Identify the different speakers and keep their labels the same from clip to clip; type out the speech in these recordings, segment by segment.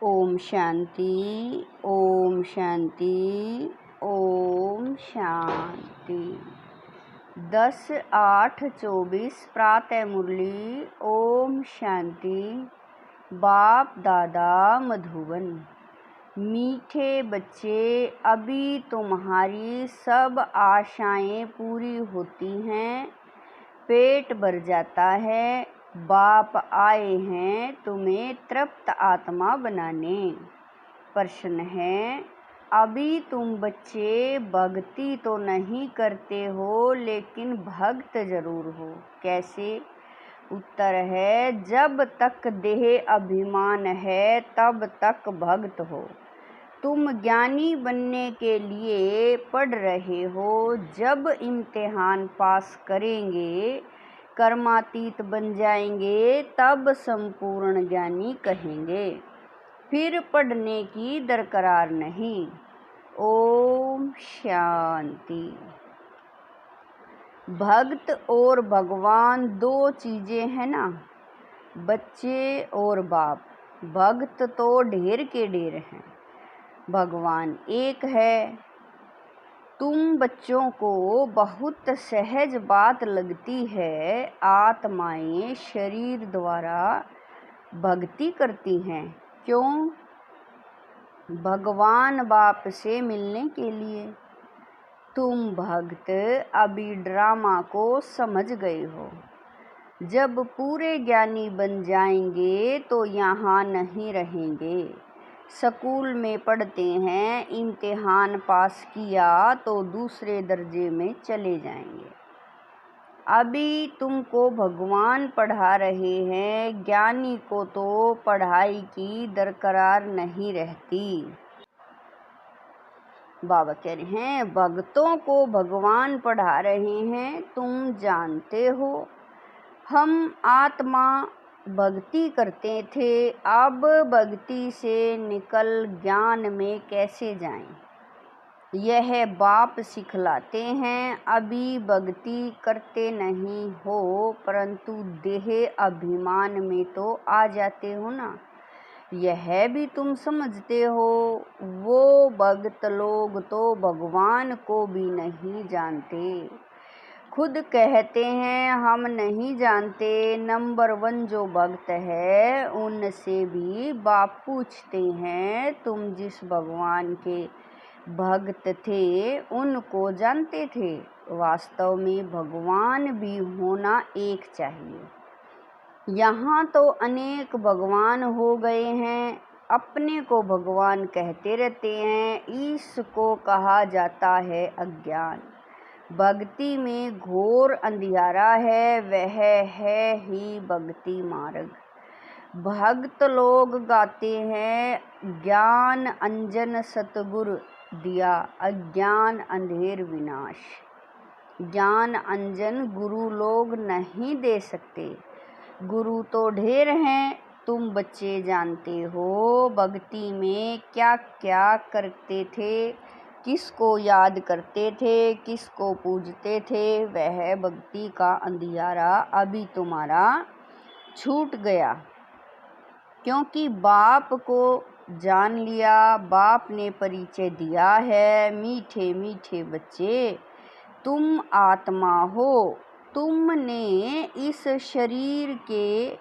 Speaker 1: ओम शांति, ओम शांति, ओम शांति। 10/8/24 प्रातः मुरली। ओम शांति। बाप दादा मधुबन। मीठे बच्चे, अभी तुम्हारी सब आशाएं पूरी होती हैं, पेट भर जाता है। बाप आए हैं तुम्हें तृप्त आत्मा बनाने। प्रश्न है, अभी तुम बच्चे भक्ति तो नहीं करते हो, लेकिन भक्त जरूर हो। कैसे? उत्तर है, जब तक देह अभिमान है तब तक भक्त हो। तुम ज्ञानी बनने के लिए पढ़ रहे हो। जब इम्तिहान पास करेंगे, कर्मातीत बन जाएंगे, तब संपूर्ण ज्ञानी कहेंगे। फिर पढ़ने की दरकार नहीं। ओम शांति। भक्त और भगवान दो चीजें हैं ना, बच्चे और बाप। भक्त तो ढेर के ढेर हैं, भगवान एक है। तुम बच्चों को बहुत सहज बात लगती है, आत्माएं शरीर द्वारा भक्ति करती हैं। क्यों? भगवान बाप से मिलने के लिए। तुम भक्त अभी ड्रामा को समझ गए हो। जब पूरे ज्ञानी बन जाएंगे तो यहाँ नहीं रहेंगे। स्कूल में पढ़ते हैं, इम्तिहान पास किया तो दूसरे दर्जे में चले जाएंगे। अभी तुमको भगवान पढ़ा रहे हैं, ज्ञानी को तो पढ़ाई की दरकार नहीं रहती। बाबा कह रहे हैं, भक्तों को भगवान पढ़ा रहे हैं। तुम जानते हो, हम आत्मा भक्ति करते थे, अब भक्ति से निकल ज्ञान में कैसे जाएं? यह बाप सिखलाते हैं। अभी भक्ति करते नहीं हो, परंतु देह अभिमान में तो आ जाते हो ना, यह भी तुम समझते हो। वो भक्त लोग तो भगवान को भी नहीं जानते, खुद कहते हैं हम नहीं जानते। नंबर 1 जो भक्त है, उनसे भी बाप पूछते हैं, तुम जिस भगवान के भक्त थे उनको जानते थे? वास्तव में भगवान भी होना एक चाहिए। यहाँ तो अनेक भगवान हो गए हैं, अपने को भगवान कहते रहते हैं। इसको कहा जाता है अज्ञान। भक्ति में घोर अंधियारा है, वह है ही भक्ति मार्ग। भक्त लोग गाते हैं, ज्ञान अंजन सतगुरु दिया, अज्ञान अंधेर विनाश। ज्ञान अंजन गुरु लोग नहीं दे सकते, गुरु तो ढेर हैं। तुम बच्चे जानते हो भक्ति में क्या क्या करते थे, किसको याद करते थे, किसको पूजते थे। वह भक्ति का अंधियारा अभी तुम्हारा छूट गया, क्योंकि बाप को जान लिया, बाप ने परिचय दिया है। मीठे मीठे बच्चे, तुम आत्मा हो। तुमने इस शरीर के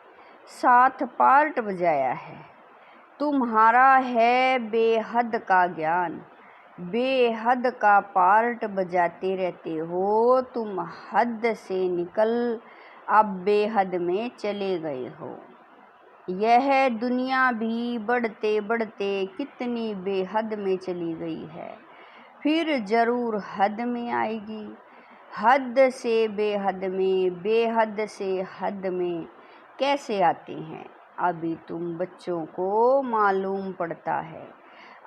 Speaker 1: साथ पार्ट बजाया है। तुम्हारा है बेहद का ज्ञान, बेहद का पार्ट बजाते रहते हो। तुम हद से निकल अब बेहद में चले गए हो। यह दुनिया भी बढ़ते बढ़ते कितनी बेहद में चली गई है, फिर जरूर हद में आएगी। हद से बेहद में, बेहद से हद में कैसे आते हैं, अभी तुम बच्चों को मालूम पड़ता है।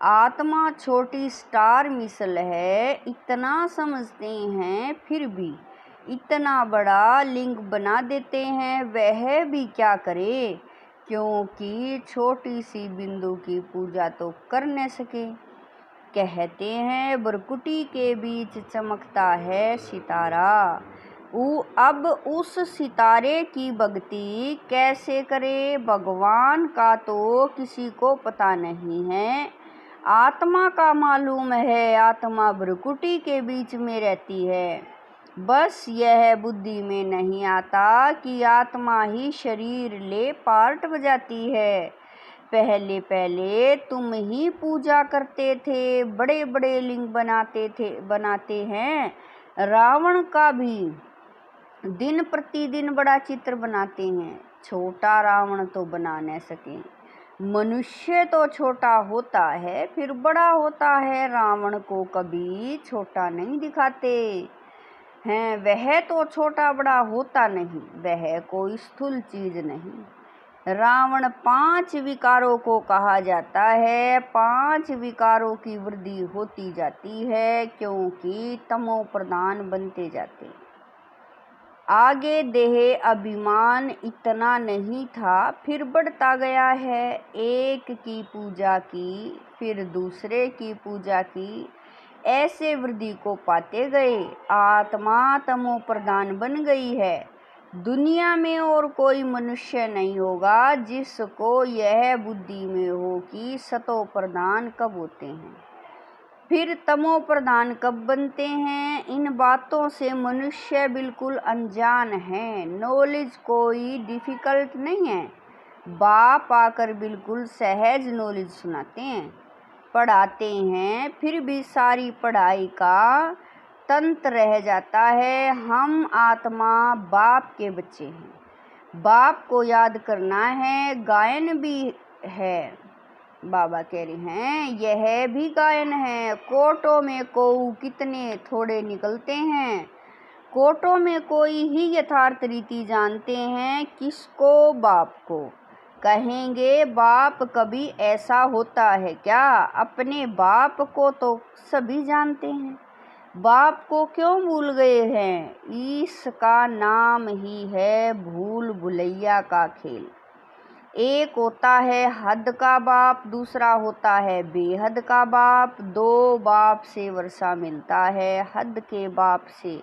Speaker 1: आत्मा छोटी स्टार मिसल है, इतना समझते हैं, फिर भी इतना बड़ा लिंग बना देते हैं। वह भी क्या करे, क्योंकि छोटी सी बिंदु की पूजा तो कर न सके। कहते हैं बरकुटी के बीच चमकता है सितारा, अब उस सितारे की भक्ति कैसे करे? भगवान का तो किसी को पता नहीं है, आत्मा का मालूम है। आत्मा भ्रुकुटी के बीच में रहती है। बस यह बुद्धि में नहीं आता कि आत्मा ही शरीर ले पार्ट बजाती है। पहले पहले तुम ही पूजा करते थे, बड़े बड़े लिंग बनाते हैं। रावण का भी दिन प्रतिदिन बड़ा चित्र बनाते हैं। छोटा रावण तो बना न सके। मनुष्य तो छोटा होता है फिर बड़ा होता है, रावण को कभी छोटा नहीं दिखाते हैं। वह तो छोटा बड़ा होता नहीं, वह कोई स्थूल चीज नहीं। रावण 5 विकारों को कहा जाता है। 5 विकारों की वृद्धि होती जाती है क्योंकि तमो प्रधान बनते जाते हैं। आगे देह अभिमान इतना नहीं था, फिर बढ़ता गया है। एक की पूजा की, फिर दूसरे की पूजा की, ऐसे वृद्धि को पाते गए। आत्मा तमो प्रधान बन गई है। दुनिया में और कोई मनुष्य नहीं होगा जिसको यह बुद्धि में हो कि सतो प्रधान कब होते हैं, फिर तमो प्रधान कब बनते हैं। इन बातों से मनुष्य बिल्कुल अनजान है। नॉलेज कोई डिफिकल्ट नहीं है। बाप आकर बिल्कुल सहज नॉलेज सुनाते हैं, पढ़ाते हैं, फिर भी सारी पढ़ाई का तंत्र रह जाता है। हम आत्मा बाप के बच्चे हैं, बाप को याद करना है। गायन भी है, बाबा कह रहे हैं यह भी गायन है। कोटों में कोऊ कितने थोड़े निकलते हैं। कोटों में कोई ही यथार्थ रीति जानते हैं, किसको? बाप को। कहेंगे बाप कभी ऐसा होता है क्या? अपने बाप को तो सभी जानते हैं, बाप को क्यों भूल गए हैं? इसका नाम ही है भूल भुलैया का खेल। एक होता है हद का बाप, दूसरा होता है बेहद का बाप। 2 बाप से वर्षा मिलता है, हद के बाप से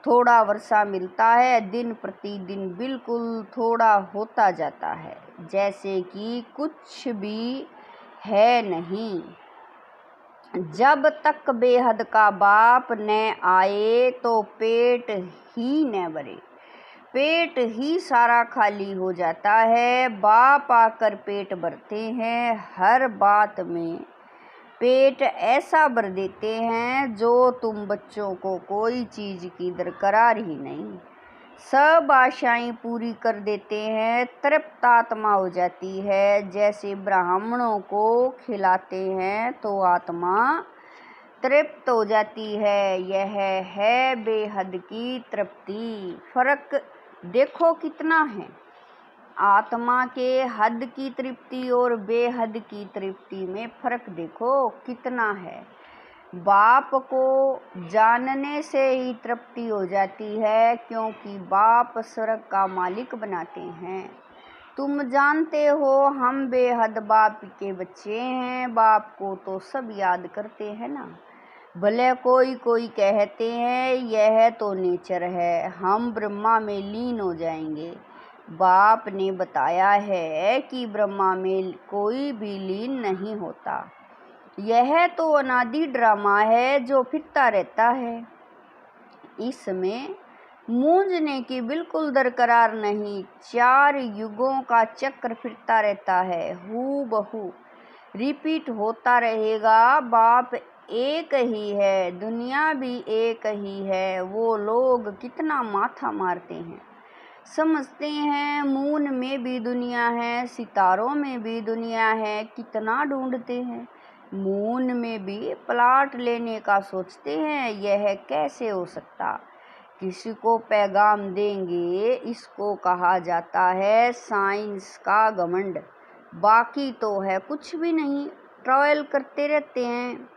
Speaker 1: थोड़ा वर्षा मिलता है। दिन प्रतिदिन बिल्कुल थोड़ा होता जाता है, जैसे कि कुछ भी है नहीं। जब तक बेहद का बाप न आए तो पेट ही न भरे, पेट ही सारा खाली हो जाता है। बाप आकर पेट भरते हैं, हर बात में पेट ऐसा भर देते हैं जो तुम बच्चों को कोई चीज की दरकार ही नहीं। सब आशाएं पूरी कर देते हैं, तृप्त आत्मा हो जाती है। जैसे ब्राह्मणों को खिलाते हैं तो आत्मा तृप्त हो जाती है। यह है बेहद की तृप्ति। फर्क देखो कितना है। आत्मा के हद की तृप्ति और बेहद की तृप्ति में फर्क देखो कितना है। बाप को जानने से ही तृप्ति हो जाती है, क्योंकि बाप स्वर्ग का मालिक बनाते हैं। तुम जानते हो हम बेहद बाप के बच्चे हैं। बाप को तो सब याद करते हैं ना। भले कोई कोई कहते हैं यह तो नेचर है, हम ब्रह्मा में लीन हो जाएंगे। बाप ने बताया है कि ब्रह्मा में कोई भी लीन नहीं होता। यह तो अनादि ड्रामा है जो फिरता रहता है। इसमें मूंझने की बिल्कुल दरकार नहीं। 4 युगों का चक्र फिरता रहता है, हूबहू रिपीट होता रहेगा। बाप एक ही है, दुनिया भी एक ही है। वो लोग कितना माथा मारते हैं, समझते हैं मून में भी दुनिया है, सितारों में भी दुनिया है। कितना ढूंढते हैं, मून में भी प्लाट लेने का सोचते हैं। यह कैसे हो सकता? किसी को पैगाम देंगे, इसको कहा जाता है साइंस का घमंड। बाकी तो है कुछ भी नहीं, ट्रैवल करते रहते हैं।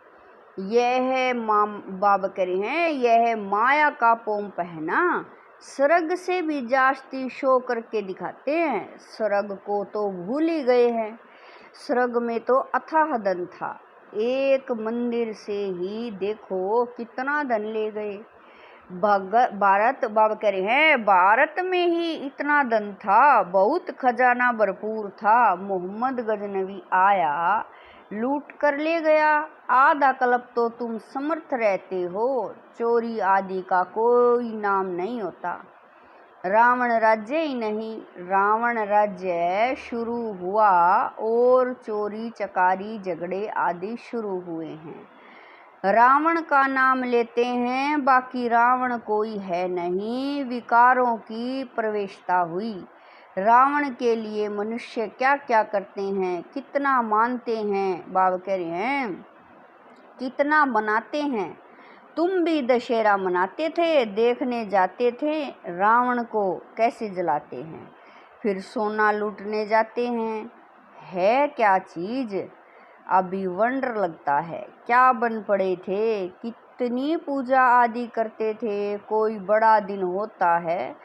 Speaker 1: यह बाबा कह रहे हैं यह माया का पोंप है ना। स्वर्ग से भी जास्ती शो करके दिखाते हैं। स्वर्ग को तो भूल ही गए हैं। स्वर्ग में तो अथाह धन था। एक मंदिर से ही देखो कितना धन ले गए। भारत बाबा कह रहे हैं भारत में ही इतना धन था, बहुत खजाना भरपूर था, मोहम्मद गजनवी आया लूट कर ले गया। आधा कल्प तो तुम समर्थ रहते हो, चोरी आदि का कोई नाम नहीं होता। रावण राज्य ही नहीं, रावण राज्य शुरू हुआ और चोरी चकारी झगड़े आदि शुरू हुए हैं। रावण का नाम लेते हैं, बाकी रावण कोई है नहीं। विकारों की प्रवेशता हुई। रावण के लिए मनुष्य क्या क्या करते हैं, कितना मानते हैं। बाबा कह रहे हैं कितना बनाते हैं। तुम भी दशहरा मनाते थे, देखने जाते थे रावण को कैसे जलाते हैं, फिर सोना लूटने जाते हैं। है क्या चीज, अभी वंडर लगता है। क्या बन पड़े थे, कितनी पूजा आदि करते थे। कोई बड़ा दिन होता है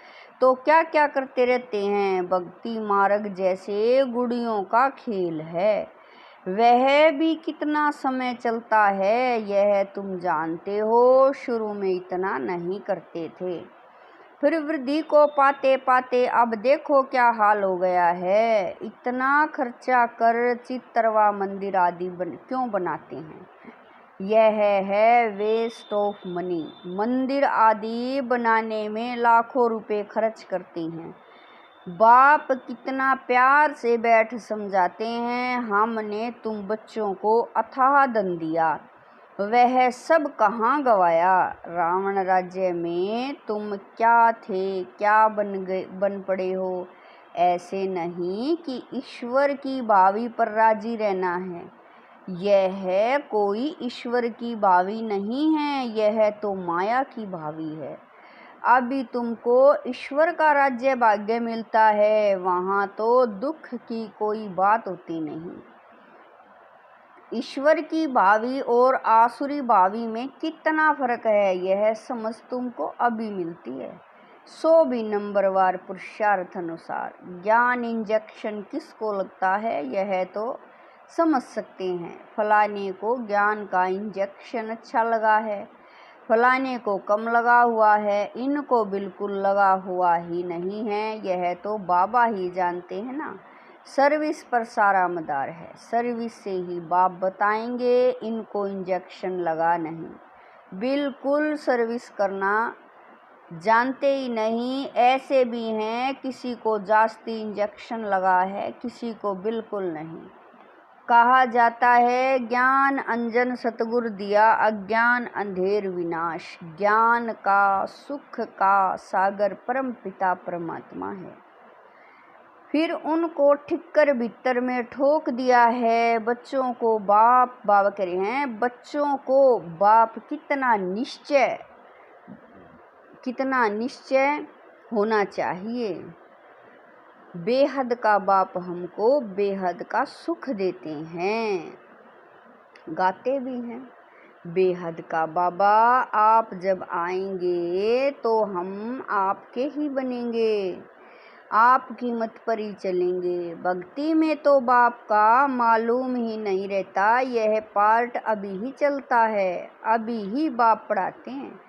Speaker 1: तो क्या क्या करते रहते हैं। भक्ति मार्ग जैसे गुड़ियों का खेल है, वह भी कितना समय चलता है, यह तुम जानते हो। शुरू में इतना नहीं करते थे, फिर वृद्धि को पाते पाते अब देखो क्या हाल हो गया है। इतना खर्चा कर चित्रवा मंदिर आदि क्यों बनाते हैं। यह है वेस्ट ऑफ मनी। मंदिर आदि बनाने में लाखों रुपए खर्च करते हैं। बाप कितना प्यार से बैठ समझाते हैं, हमने तुम बच्चों को अथाह धन दिया, वह सब कहाँ गवाया। रावण राज्य में तुम क्या थे, क्या बन पड़े हो। ऐसे नहीं कि ईश्वर की भावी पर राजी रहना है। यह कोई ईश्वर की भावी नहीं है, यह तो माया की भावी है। अभी तुमको ईश्वर का राज्य भाग्य मिलता है, वहाँ तो दुख की कोई बात होती नहीं। ईश्वर की भावी और आसुरी भावी में कितना फर्क है, यह समझ तुमको अभी मिलती है। 100 भी नंबरवार पुरुषार्थ अनुसार। ज्ञान इंजेक्शन किसको लगता है, यह तो समझ सकते हैं। फलाने को ज्ञान का इंजेक्शन अच्छा लगा है, फलाने को कम लगा हुआ है, इनको बिल्कुल लगा हुआ ही नहीं है, यह तो बाबा ही जानते हैं ना। सर्विस पर सारा मदार है, सर्विस से ही बाप बताएंगे। इनको इंजेक्शन लगा नहीं, बिल्कुल सर्विस करना जानते ही नहीं। ऐसे भी हैं किसी को जास्ती इंजेक्शन लगा है, किसी को बिल्कुल नहीं। कहा जाता है ज्ञान अंजन सतगुरु दिया, अज्ञान अंधेर विनाश। ज्ञान का सुख का सागर परम पिता परमात्मा है, फिर उनको ठिक्कर भीतर में ठोक दिया है। बच्चों को बाप बाबा कह रहे हैं, बच्चों को बाप कितना निश्चय होना चाहिए। बेहद का बाप हमको बेहद का सुख देते हैं। गाते भी हैं, बेहद का बाबा आप जब आएंगे तो हम आपके ही बनेंगे, आपकी मत पर ही चलेंगे। भक्ति में तो बाप का मालूम ही नहीं रहता, यह पार्ट अभी ही चलता है, अभी ही बाप पढ़ाते हैं।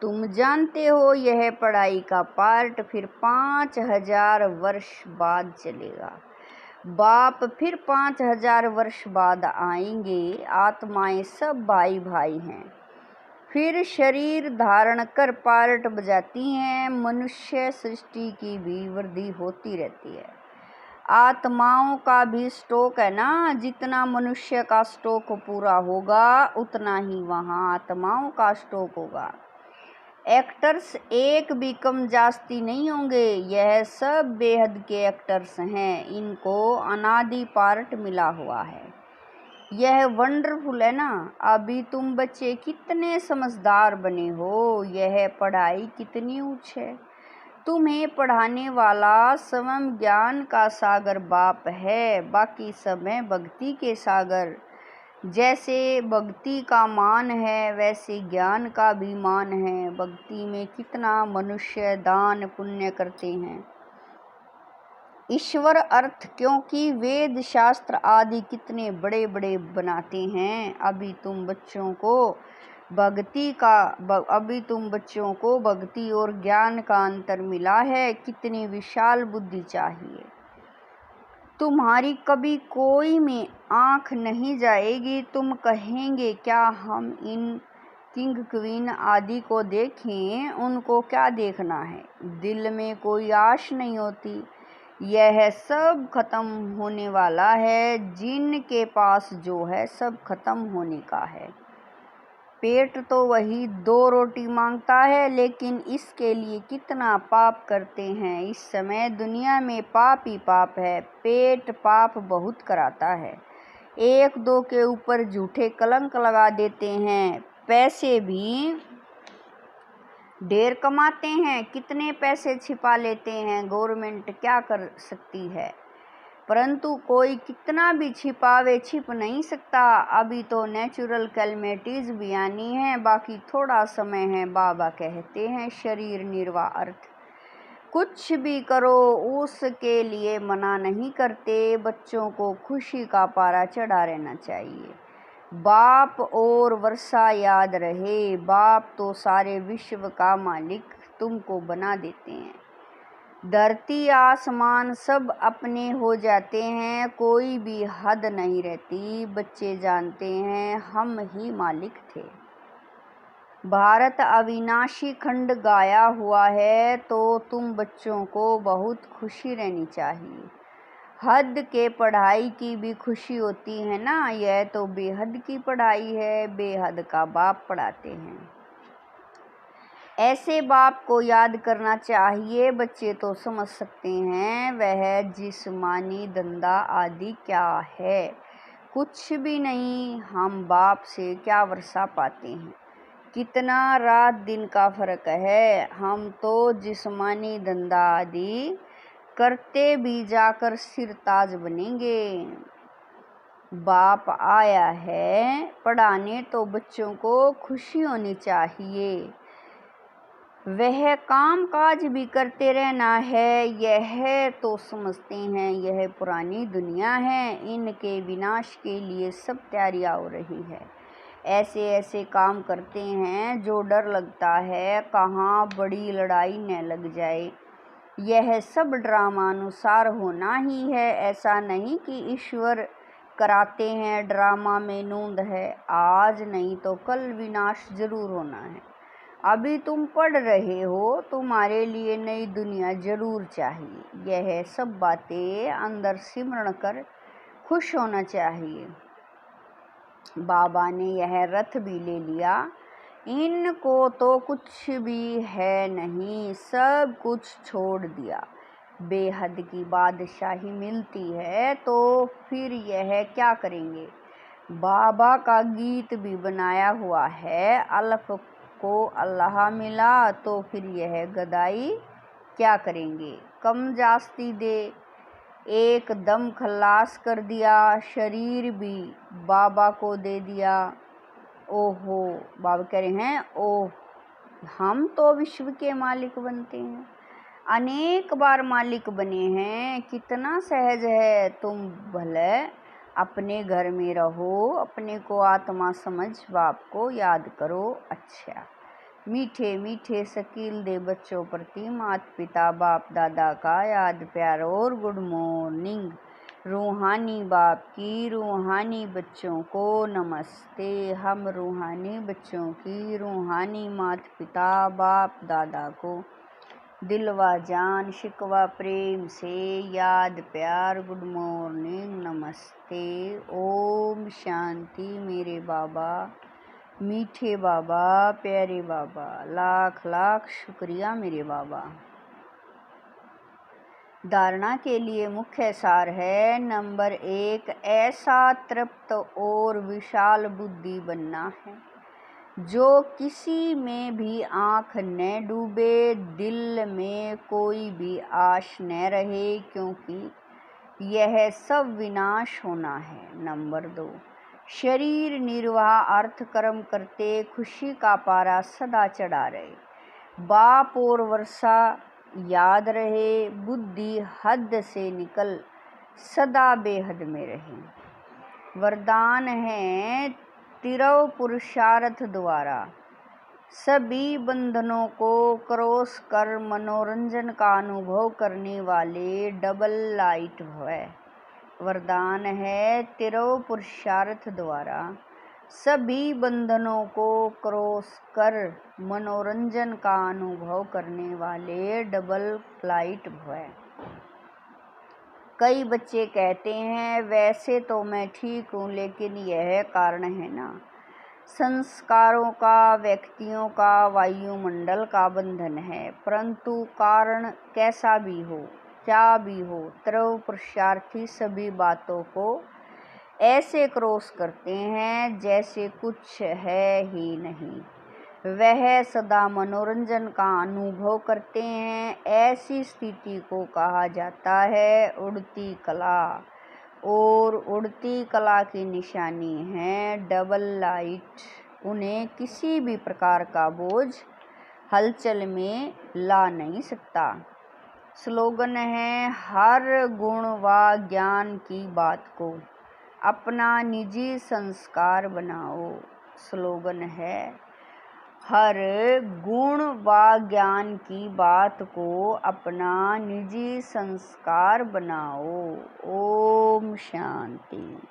Speaker 1: तुम जानते हो यह पढ़ाई का पार्ट फिर 5000 वर्ष बाद चलेगा। बाप फिर 5000 वर्ष बाद आएंगे। आत्माएं सब भाई भाई हैं, फिर शरीर धारण कर पार्ट बजाती हैं। मनुष्य सृष्टि की भी वृद्धि होती रहती है। आत्माओं का भी स्टॉक है ना, जितना मनुष्य का स्टॉक पूरा होगा उतना ही वहाँ आत्माओं का स्टॉक होगा। एक्टर्स एक भी कम जास्ती नहीं होंगे, यह सब बेहद के एक्टर्स हैं, इनको अनादि पार्ट मिला हुआ है। यह वंडरफुल है ना। अभी तुम बच्चे कितने समझदार बने हो, यह पढ़ाई कितनी ऊंच है। तुम्हें पढ़ाने वाला स्वयं ज्ञान का सागर बाप है, बाकी सब है भक्ति के सागर। जैसे भक्ति का मान है वैसे ज्ञान का भी मान है। भक्ति में कितना मनुष्य दान पुण्य करते हैं। ईश्वर अर्थ क्योंकि वेद शास्त्र आदि कितने बड़े बड़े बनाते हैं। अभी तुम बच्चों को अभी तुम बच्चों को भक्ति और ज्ञान का अंतर मिला है, कितनी विशाल बुद्धि चाहिए। तुम्हारी कभी कोई में आंख नहीं जाएगी, तुम कहेंगे क्या हम इन किंग क्वीन आदि को देखें, उनको क्या देखना है। दिल में कोई आश नहीं होती। यह सब खत्म होने वाला है, जिनके पास जो है सब खत्म होने का है। पेट तो वही 2 रोटी मांगता है, लेकिन इसके लिए कितना पाप करते हैं। इस समय दुनिया में पाप ही पाप है। पेट पाप बहुत कराता है। 1-2 के ऊपर झूठे कलंक लगा देते हैं। पैसे भी ढेर कमाते हैं, कितने पैसे छिपा लेते हैं। गवर्नमेंट क्या कर सकती है, परंतु कोई कितना भी छिपावे छिप नहीं सकता। अभी तो नेचुरल कैलमिटीज भी आनी है, बाकी थोड़ा समय है। बाबा कहते हैं शरीर निर्वाह अर्थ। कुछ भी करो उसके लिए मना नहीं करते। बच्चों को खुशी का पारा चढ़ा रहना चाहिए। बाप और वर्षा याद रहे। बाप तो सारे विश्व का मालिक तुमको बना देते हैं। धरती आसमान सब अपने हो जाते हैं, कोई भी हद नहीं रहती। बच्चे जानते हैं हम ही मालिक थे। भारत अविनाशी खंड गाया हुआ है, तो तुम बच्चों को बहुत खुशी रहनी चाहिए। हद के पढ़ाई की भी खुशी होती है ना, यह तो बेहद की पढ़ाई है। बेहद का बाप पढ़ाते हैं। ऐसे बाप को याद करना चाहिए। बच्चे तो समझ सकते हैं वह जिस्मानी धंधा आदि क्या है। कुछ भी नहीं। हम बाप से क्या वर्षा पाते हैं, कितना रात दिन का फर्क है। हम तो जिस्मानी धंधा आदि करते भी जाकर सिरताज बनेंगे। बाप आया है पढ़ाने, तो बच्चों को खुशी होनी चाहिए। वह काम काज भी करते रहना है। यह तो समझते हैं यह पुरानी दुनिया है, इनके विनाश के लिए सब तैयारियां हो रही है। ऐसे ऐसे काम करते हैं जो डर लगता है कहाँ बड़ी लड़ाई न लग जाए। यह सब ड्रामा अनुसार होना ही है। ऐसा नहीं कि ईश्वर कराते हैं, ड्रामा में नूंद है। आज नहीं तो कल विनाश जरूर होना है। अभी तुम पढ़ रहे हो, तुम्हारे लिए नई दुनिया जरूर चाहिए। यह सब बातें अंदर सिमरण कर खुश होना चाहिए। बाबा ने यह रथ भी ले लिया। इनको तो कुछ भी है नहीं, सब कुछ छोड़ दिया। बेहद की बादशाही मिलती है तो फिर यह क्या करेंगे। बाबा का गीत भी बनाया हुआ है। अल्फ को अल्लाह मिला तो फिर यह गदाई क्या करेंगे। कम जास्ती दे एकदम खल्लास कर दिया। शरीर भी बाबा को दे दिया। ओहो, बाबा कह रहे हैं ओह, हम तो विश्व के मालिक बनते हैं, अनेक बार मालिक बने हैं। कितना सहज है। तुम भले अपने घर में रहो, अपने को आत्मा समझ बाप को याद करो। अच्छा, मीठे मीठे शकील दे बच्चों प्रति माता पिता बाप दादा का याद प्यार और गुड मॉर्निंग। रूहानी बाप की रूहानी बच्चों को नमस्ते। हम रूहानी बच्चों की रूहानी माता पिता बाप दादा को दिलवा जान शिकवा प्रेम से याद प्यार गुड मॉर्निंग नमस्ते। ओम शांति। मेरे बाबा, मीठे बाबा, प्यारे बाबा, लाख लाख शुक्रिया मेरे बाबा। धारणा के लिए मुख्य सार है। नंबर 1, ऐसा तृप्त और विशाल बुद्धि बनना है जो किसी में भी आँख न डूबे, दिल में कोई भी आश न रहे, क्योंकि यह सब विनाश होना है। नंबर 2, शरीर निर्वाह अर्थ कर्म करते खुशी का पारा सदा चढ़ा रहे। बाप और वर्षा याद रहे। बुद्धि हद से निकल सदा बेहद में रहे। वरदान है तिरव पुरुषार्थ द्वारा सभी बंधनों को क्रॉस कर मनोरंजन का अनुभव करने वाले डबल लाइट भव। वरदान है, तिरव पुरुषार्थ द्वारा सभी बंधनों को क्रॉस कर मनोरंजन का अनुभव करने वाले डबल लाइट भव। कई बच्चे कहते हैं, वैसे तो मैं ठीक हूँ, लेकिन यह कारण है ना, संस्कारों का, व्यक्तियों का, वायुमंडल का बंधन है। परंतु कारण कैसा भी हो, क्या भी हो, तिरव पुरुषार्थी सभी बातों को ऐसे क्रॉस करते हैं जैसे कुछ है ही नहीं। वह सदा मनोरंजन का अनुभव करते हैं। ऐसी स्थिति को कहा जाता है उड़ती कला, और उड़ती कला की निशानी है डबल लाइट। उन्हें किसी भी प्रकार का बोझ हलचल में ला नहीं सकता। स्लोगन है, हर गुण व ज्ञान की बात को अपना निजी संस्कार बनाओ। स्लोगन है, हर गुण व ज्ञान की बात को अपना निजी संस्कार बनाओ। ओम शांति।